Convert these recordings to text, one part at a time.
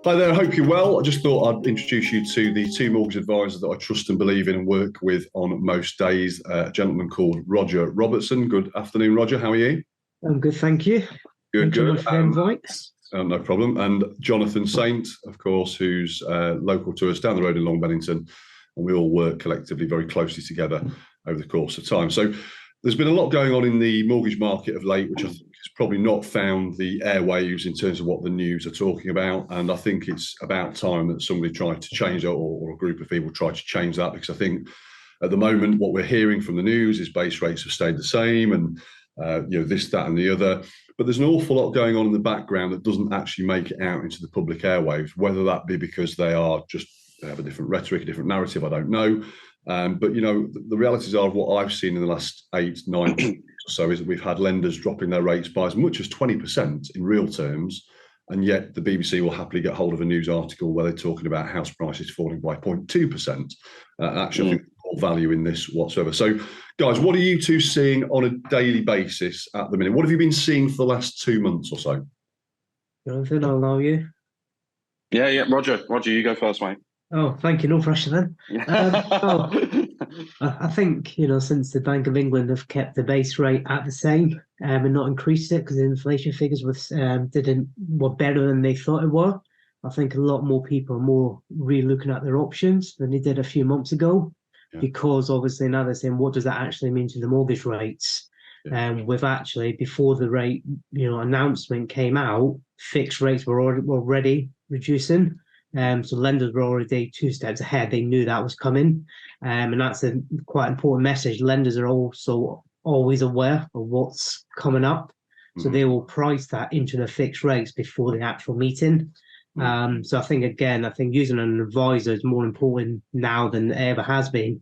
Hi there, I hope you're well. I just thought I'd introduce you to the two mortgage advisors that I trust and believe in and work with on most days. A gentleman called Roger Robertson. Good afternoon, Roger. How are you? I'm good, thank you. Good, Thanks so good. much for the invite. No problem. And Jonathan Saint, of course, who's local to us down the road in Long Bennington. And we all work collectively very closely together over the course of time. So there's been a lot going on in the mortgage market of late, which I think has probably not found the airwaves in terms of what the news are talking about. And I think it's about time that somebody tried to change that, or a group of people tried to change that, because I think at the moment what we're hearing from the news is base rates have stayed the same and this, that and the other. But there's an awful lot going on in the background that doesn't actually make it out into the public airwaves, whether that be because they have a different rhetoric, a different narrative, I don't know. But, the realities are of what I've seen in the last 8-9 weeks or so is that we've had lenders dropping their rates by as much as 20% in real terms. And yet the BBC will happily get hold of a news article where they're talking about house prices falling by 0.2%. Actually, I think there's more value in this whatsoever. So, guys, what are you two seeing on a daily basis at the minute? What have you been seeing for the last 2 months or so? Jonathan, I'll allow you. Yeah. Roger, you go first, mate. Oh, thank you. No pressure then. I think, since the Bank of England have kept the base rate at the same and not increased it because the inflation figures were better than they thought it were, I think a lot more people are more re-looking at their options than they did a few months ago, because obviously now they're saying, what does that actually mean to the mortgage rates? With actually, before the rate announcement came out, fixed rates were already reducing. So lenders were already 2 steps ahead. They knew that was coming. And that's a quite important message. Lenders are also always aware of what's coming up. So they will price that into the fixed rates before the actual meeting. So I think using an advisor is more important now than it ever has been.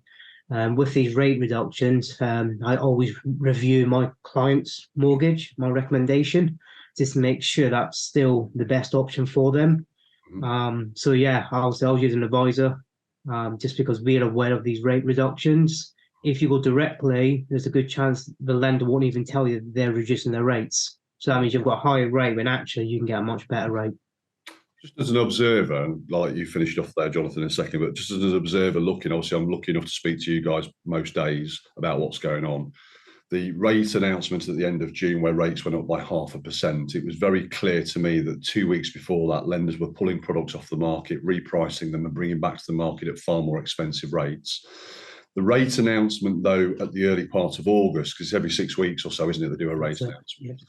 With these rate reductions, I always review my client's mortgage, my recommendation, just to make sure that's still the best option for them. I'll use an advisor just because we're aware of these rate reductions. If you go directly, there's a good chance the lender won't even tell you they're reducing their rates. So that means you've got a higher rate when actually you can get a much better rate. Just as an observer, and like you finished off there, Jonathan, in a second, but just as an observer looking, obviously I'm lucky enough to speak to you guys most days about what's going on. The rate announcement at the end of June, where rates went up by 0.5%, it was very clear to me that 2 weeks before that, lenders were pulling products off the market, repricing them and bringing back to the market at far more expensive rates. The rate announcement, though, at the early part of August, because every 6 weeks or so, isn't it, they do a rate announcement.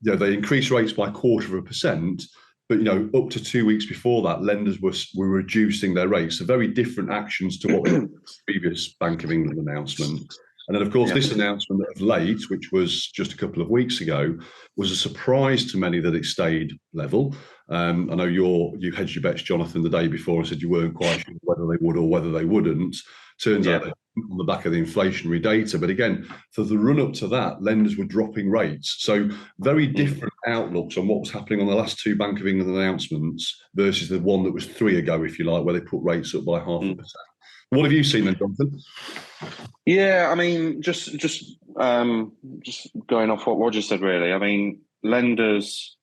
They increased rates by 0.25%, but up to 2 weeks before that, lenders were reducing their rates. So very different actions to what the previous Bank of England announcement. And then, of course, this announcement of late, which was just a couple of weeks ago, was a surprise to many that it stayed level. I know you hedged your bets, Jonathan, the day before and said you weren't quite sure whether they would or whether they wouldn't. Turns out on the back of the inflationary data. But again, for the run up to that, lenders were dropping rates. So very different outlooks on what was happening on the last 2 Bank of England announcements versus the one that was 3 ago, if you like, where they put rates up by 0.5%. What have you seen then, Jonathan? Yeah, I mean, just going off what Roger said, really. I mean, lenders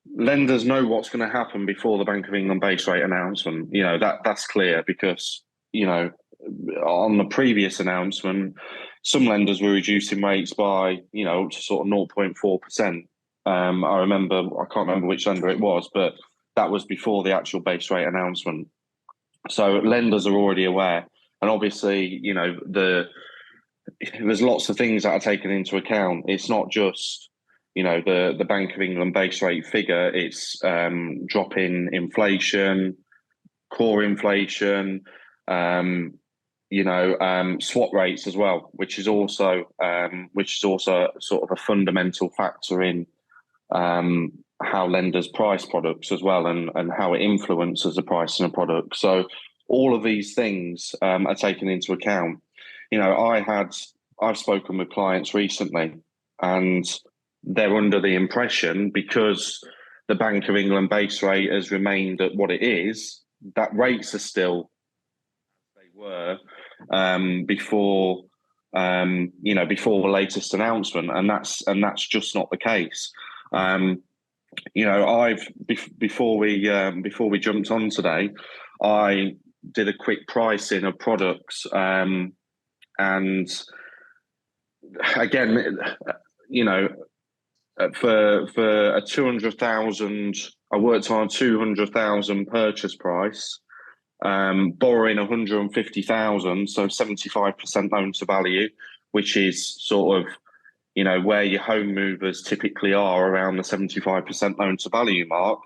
know what's going to happen before the Bank of England base rate announcement. That's clear because, on the previous announcement, some lenders were reducing rates by, up to sort of 0.4%. I can't remember which lender it was, but that was before the actual base rate announcement. So lenders are already aware. And obviously, there's lots of things that are taken into account. It's not just, the Bank of England base rate figure. It's drop in inflation, core inflation, swap rates as well, which is also sort of a fundamental factor in how lenders price products as well, and how it influences the price of a product. So all of these things are taken into account. I've spoken with clients recently, and they're under the impression, because the Bank of England base rate has remained at what it is, that rates are still as they were before the latest announcement, and that's just not the case. before we jumped on today, I did a quick pricing of products, and again, for a 200,000, I worked on a 200,000 purchase price, borrowing 150,000, so 75% loan to value, which is sort of where your home movers typically are, around the 75% loan to value mark.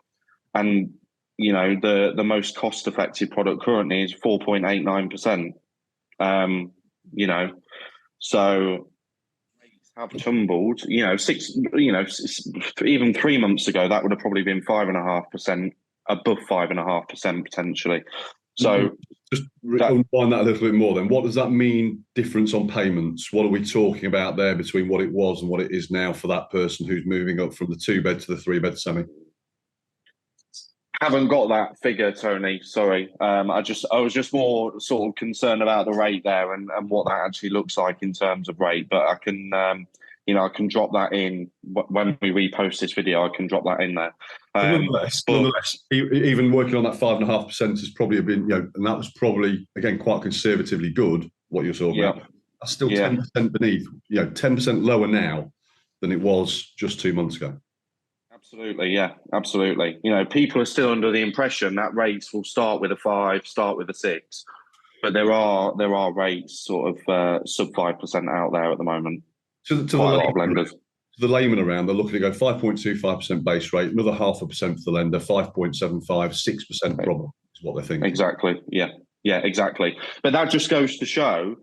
And the most cost effective product currently is 4.89%. So rates have tumbled. Even 3 months ago, that would have probably been 5.5%, above 5.5% potentially. So just unwind that a little bit more then. What does that mean, difference on payments? What are we talking about there between what it was and what it is now for that person who's moving up from the 2-bed to the 3-bed semi? Haven't got that figure, Tony. Sorry. I was just more sort of concerned about the rate there and what that actually looks like in terms of rate. But I can I can drop that in when we repost this video. I can drop that in there. Nonetheless, even working on that 5.5% has probably been, and that was probably again quite conservatively good. What you're talking about, that's still 10% beneath, 10% lower now than it was just 2 months ago. Absolutely, yeah, absolutely. People are still under the impression that rates will start with a 5, start with a 6, but there are rates sort of sub 5% out there at the moment. To the layman around, they're looking to go 5.25% base rate, another 0.5% for the lender, 5.75, 6% problem is what they're thinking. Exactly. Yeah, exactly. But that just goes to show,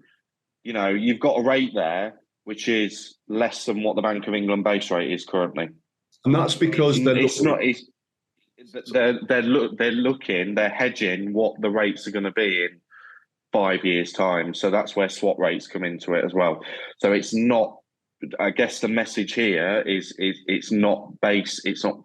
you've got a rate there which is less than what the Bank of England base rate is currently, and that's because they're hedging what the rates are going to be in 5 years' time. So that's where swap rates come into it as well. So it's not. I guess the message here is it's not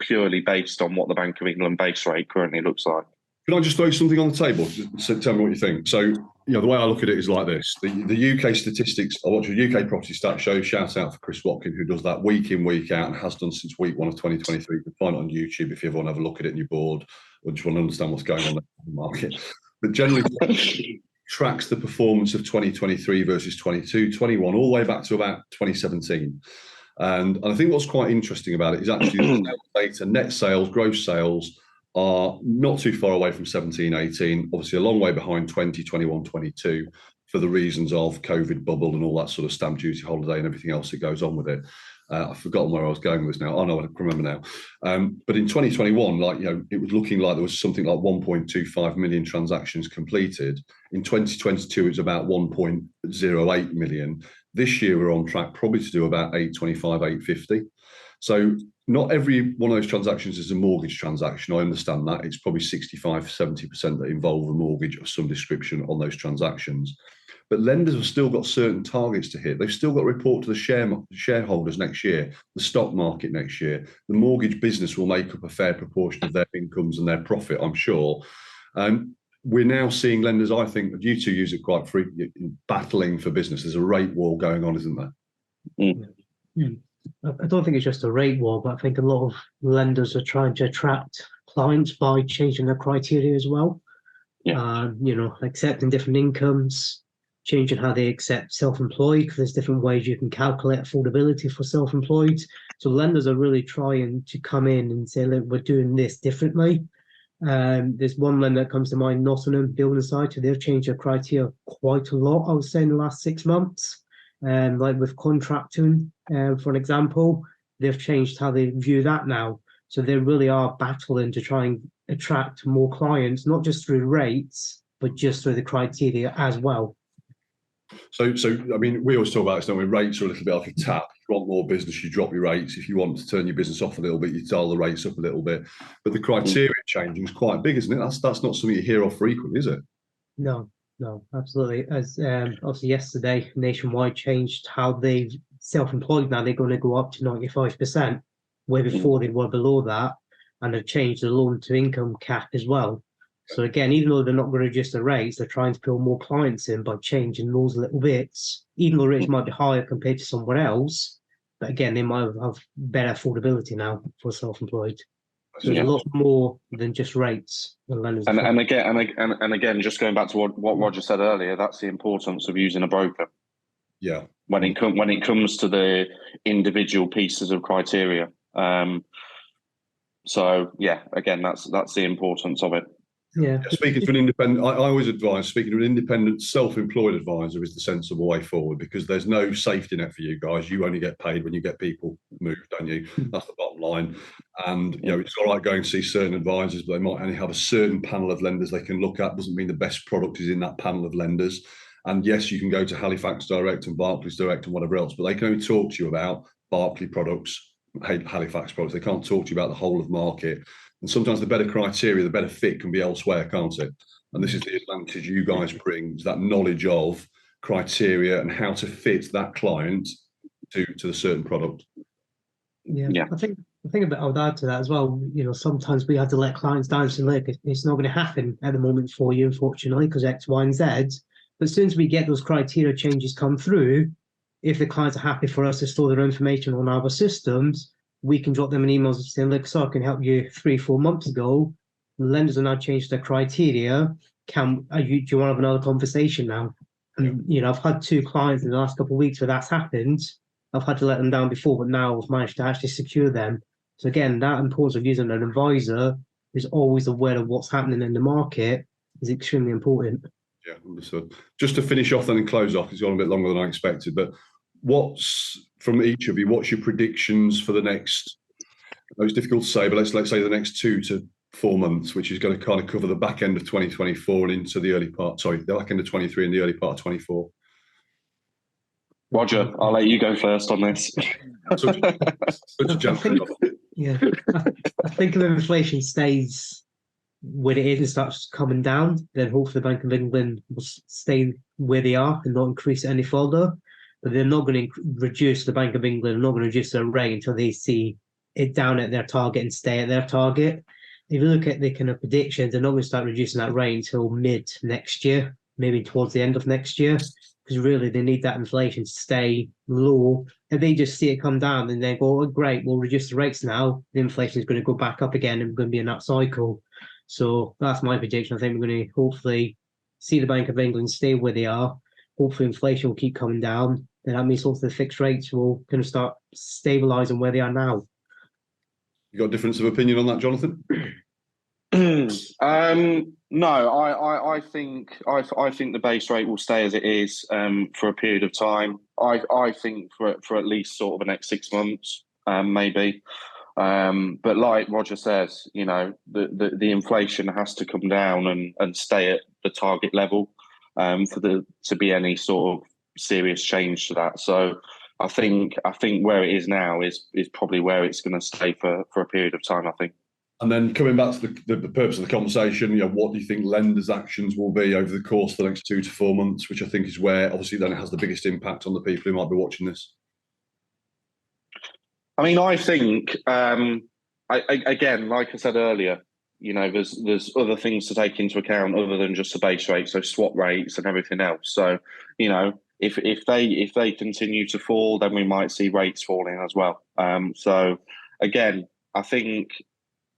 purely based on what the Bank of England base rate currently looks like. Can I just throw something on the table? Just tell me what you think. So, the way I look at it is like this. The UK statistics, I watch a UK property stat show, shout out for Chris Watkin, who does that week in, week out, and has done since week 1 of 2023. You can find it on YouTube if you ever want to have a look at it and you're bored or just want to understand what's going on in the market. But generally, tracks the performance of 2023 versus 22, 21, all the way back to about 2017. And I think what's quite interesting about it is actually the data, net sales, gross sales are not too far away from 17, 18, obviously a long way behind 20, 21, 22 for the reasons of COVID bubble and all that sort of stamp duty holiday and everything else that goes on with it. I've forgotten where I was going with this now. Oh, no, I can remember now. But in 2021, it was looking like there was something like 1.25 million transactions completed. In 2022, it was about 1.08 million. This year, we're on track probably to do about 825, 850. So not every one of those transactions is a mortgage transaction. I understand that. It's probably 65, 70% that involve a mortgage of some description on those transactions. But lenders have still got certain targets to hit. They've still got to report to the shareholders next year, the stock market next year. The mortgage business will make up a fair proportion of their incomes and their profit, I'm sure. We're now seeing lenders, I think, you two use it quite frequently, battling for business. There's a rate war going on, isn't there? Mm. I don't think it's just a rate war, but I think a lot of lenders are trying to attract clients by changing their criteria as well. Accepting different incomes, changing how they accept self-employed, because there's different ways you can calculate affordability for self-employed. So lenders are really trying to come in and say, look, we're doing this differently. There's one lender that comes to mind, Nottingham Building Society. They've changed their criteria quite a lot, I would say, in the last 6 months. Like with contracting, for an example, they've changed how they view that now. So they really are battling to try and attract more clients, not just through rates, but just through the criteria as well. So I mean, we always talk about this, don't we? Rates are a little bit like a tap. If you want more business, you drop your rates. If you want to turn your business off a little bit, you dial the rates up a little bit. But the criteria changing is quite big, isn't it? That's not something you hear of frequently, is it? No, absolutely. As obviously yesterday, Nationwide changed how they self-employed. Now they're going to go up to 95%, where before they were below that, and they've changed the loan to income cap as well. So again, even though they're not going to adjust the rates, they're trying to pull more clients in by changing those little bits. Even though rates might be higher compared to somewhere else, but again, they might have better affordability now for self-employed. So Yeah. it's a lot more than just rates. And again, just going back to what Roger said earlier, that's the importance of using a broker. Yeah. When it comes to the individual pieces of criteria. So yeah, again, that's the importance of it. Yeah. Speaking to an independent, I always advise speaking to an independent, self-employed advisor is the sensible way forward, because there's no safety net for you guys. You only get paid when you get people moved, don't you? That's the bottom line. And it's all right going to see certain advisors, but they might only have a certain panel of lenders they can look at. Doesn't mean the best product is in that panel of lenders. And yes, you can go to Halifax Direct and Barclays Direct and whatever else, but they can only talk to you about Barclay products, Halifax products. They can't talk to you about the whole of market. And sometimes the better criteria, the better fit can be elsewhere, can't it? And this is the advantage you guys bring, is that knowledge of criteria and how to fit that client to the certain product. Yeah. I think I would add to that as well. Sometimes we have to let clients down and say, look, it's not going to happen at the moment for you, unfortunately, because X, Y, and Z. But as soon as we get those criteria changes come through, if the clients are happy for us to store their information on our systems, we can drop them an email saying, look, so I can help you 3-4 months ago. The lenders have now changed their criteria. Do you want to have another conversation now? And, I've had 2 clients in the last couple of weeks where that's happened. I've had to let them down before, but now I've managed to actually secure them. So again, that importance of using an advisor who's always aware of what's happening in the market is extremely important. Yeah, understood. Just to finish off then and close off, it's gone a bit longer than I expected, but from each of you, what's your predictions for the next, it's difficult to say, but let's say the next 2 to 4 months, which is going to kind of cover the back end of 2024 and into the back end of 23 and the early part of 24. Roger, I'll let you go first on this. Such a gentleman. Yeah, I think if inflation stays where it is and starts coming down, then hopefully the Bank of England will stay where they are and not increase it any further. But they're not going to reduce the Bank of England, not going to reduce their rate until they see it down at their target and stay at their target. If you look at the kind of predictions, they're not going to start reducing that rate until mid next year, maybe towards the end of next year, because really they need that inflation to stay low. If they just see it come down and they go, oh, great, we'll reduce the rates now, the inflation is going to go back up again and we're going to be in that cycle. So that's my prediction. I think we're going to hopefully see the Bank of England stay where they are. Hopefully inflation will keep coming down. And that means also the fixed rates will kind of start stabilising where they are now. You got a difference of opinion on that, Jonathan? No, I think the base rate will stay as it is for a period of time. I think for at least sort of the next 6 months, maybe. But like Roger says, the inflation has to come down and stay at the target level to be any sort of serious change to that. So I think where it is now is probably where it's going to stay for a period of time, I think. And then coming back to the purpose of the conversation, what do you think lenders' actions will be over the course of the next 2 to 4 months, which I think is where obviously then it has the biggest impact on the people who might be watching this? I mean, I think, again, like I said earlier, there's other things to take into account other than just the base rate, so swap rates and everything else. So, if they continue to fall, then we might see rates falling as well. So, again, I think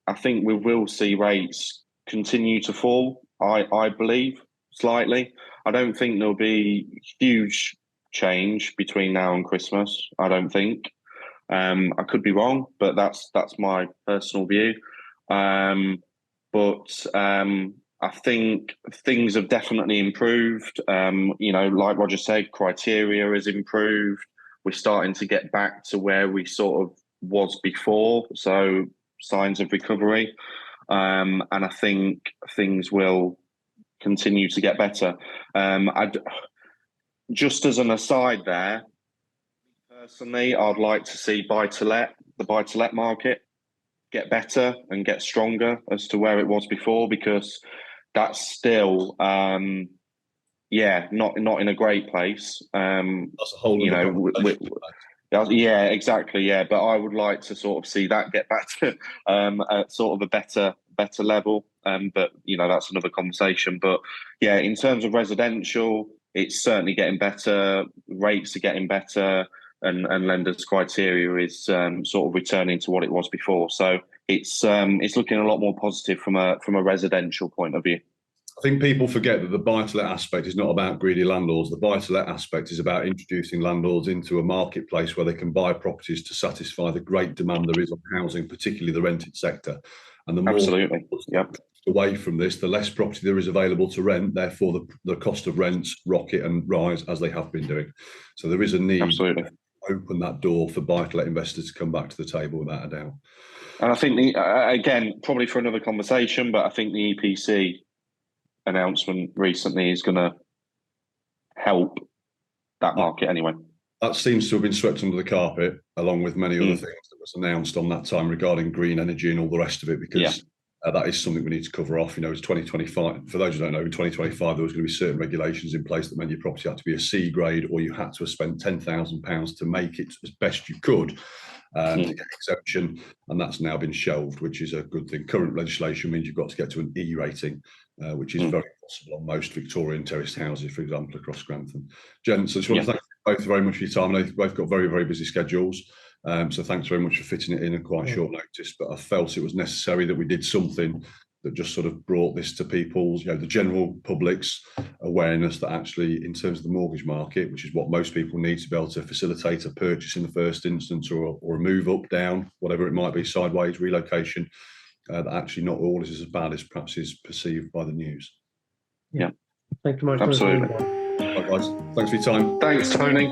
we will see rates continue to fall. I believe slightly. I don't think there'll be huge change between now and Christmas. I don't think. I could be wrong, but that's my personal view. But I think things have definitely improved. Like Roger said, criteria has improved. We're starting to get back to where we sort of was before. So signs of recovery. And I think things will continue to get better. Just as an aside there, personally, I'd like to see the buy-to-let market get better and get stronger as to where it was before, because that's still, not in a great place. That's a whole yeah, exactly. Yeah, but I would like to sort of see that get back to sort of a better level. But that's another conversation. But yeah, in terms of residential, it's certainly getting better. Rates are getting better. and lenders' criteria is sort of returning to what it was before. So it's looking a lot more positive from a residential point of view. I think people forget that the buy-to-let aspect is not about greedy landlords. The buy-to-let aspect is about introducing landlords into a marketplace where they can buy properties to satisfy the great demand there is on housing, particularly the rented sector. And the more Absolutely, yep. away from this, the less property there is available to rent. Therefore, the cost of rents rocket and rise as they have been doing. So there is a need Absolutely. to open that door for buy-to-let investors to come back to the table without a doubt. And I think again, probably for another conversation, but I think the EPC announcement recently is going to help that market anyway. That seems to have been swept under the carpet, along with many other things that was announced on that time regarding green energy and all the rest of it, because that is something we need to cover off. You know, it's 2025. For those who don't know, in 2025, there was going to be certain regulations in place that meant your property had to be a C grade, or you had to have spent £10,000 to make it as best you could to get exemption, and that's now been shelved, which is a good thing. Current legislation means you've got to get to an E rating, which is very possible on most Victorian terraced houses, for example, across Grantham. Gents, I just want to thank you both very much for your time. I know you've both got very, very busy schedules, so thanks very much for fitting it in at quite short notice, but I felt it was necessary that we did something that just sort of brought this to people's, you know, the general public's awareness that actually, in terms of the mortgage market, which is what most people need to be able to facilitate a purchase in the first instance, or a move up, down, whatever it might be, sideways, relocation, that actually not all is as bad as perhaps is perceived by the news. Yeah. Thank you very much. Absolutely. Right, guys. Thanks for your time. Thanks, Tony.